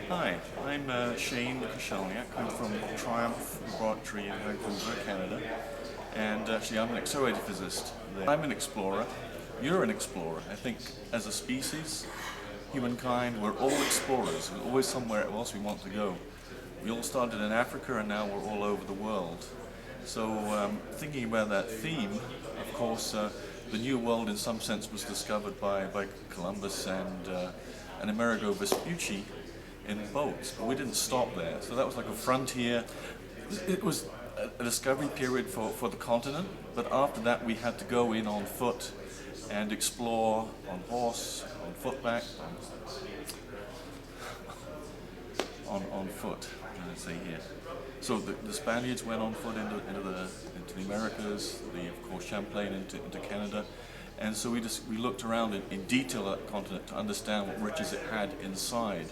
Hi, I'm Shane Koscielniak. I'm from TRIUMF Laboratory in Vancouver, Canada, and actually I'm an accelerated physicist there. I'm an explorer. You're an explorer. I think as a species, humankind, we're all explorers. We're always somewhere else we want to go. We all started in Africa and now we're all over the world. So thinking about that theme, of course, the New World in some sense was discovered by Columbus and Amerigo Vespucci in boats, but we didn't stop there. So that was like a frontier. It was a discovery period for the continent, but after that we had to go in on foot and explore on horse, on footback, on foot, I say here. So the Spaniards went on foot into the Americas, of course Champlain into Canada, and so we looked around in detail at the continent to understand what riches it had inside.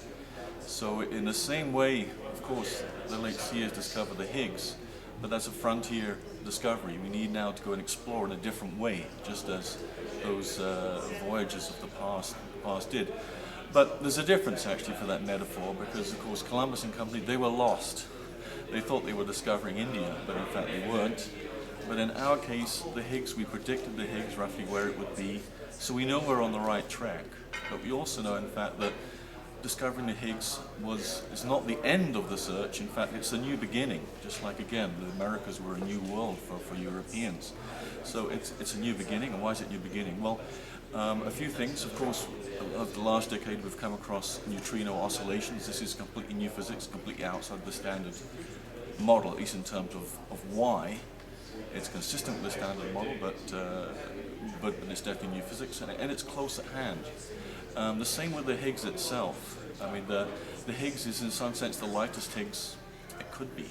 So in the same way, of course, the late seers discovered the Higgs, but that's a frontier discovery. We need now to go and explore in a different way, just as those voyages of the past did. But there's a difference actually for that metaphor, because of course Columbus and company, they were lost. They thought they were discovering India, but in fact they weren't. But in our case, the Higgs, we predicted the Higgs roughly where it would be, so we know we're on the right track. But we also know in fact that discovering the Higgs is not the end of the search. In fact, it's a new beginning. Just like, again, the Americas were a new world for Europeans. So it's a new beginning. And why is it a new beginning? Well, a few things. Of course, over the last decade, we've come across neutrino oscillations. This is completely new physics, completely outside the standard model, at least in terms of why. It's consistent with the standard model, but it's definitely new physics, and it's close at hand. The same with the Higgs itself. I mean, the Higgs is in some sense the lightest Higgs it could be.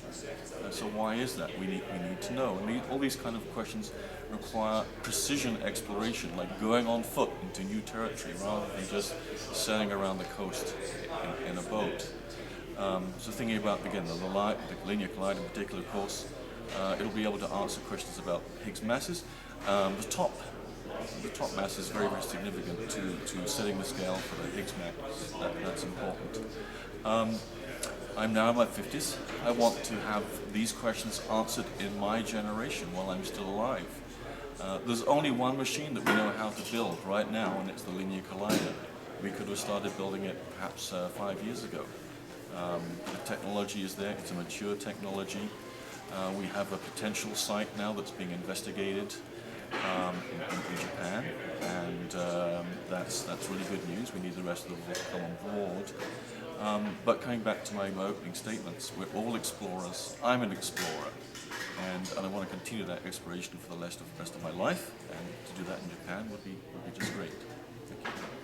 So why is that? We need to know. And all these kind of questions require precision exploration, like going on foot into new territory rather than just sailing around the coast in a boat. So thinking about, again, the linear collider in particular, of course, it'll be able to answer questions about Higgs masses. The top mass is very, very significant to setting the scale for the Higgs mass. That's important. I'm now in my 50s. I want to have these questions answered in my generation while I'm still alive. There's only one machine that we know how to build right now, and it's the linear collider. We could have started building it perhaps 5 years ago. The technology is there. It's a mature technology. We have a potential site now that's being investigated in Japan, and that's really good news. We need the rest of the world to come on board. But coming back to my opening statements, we're all explorers. I'm an explorer, and I want to continue that exploration for the rest of my life. And to do that in Japan would be just great. Thank you.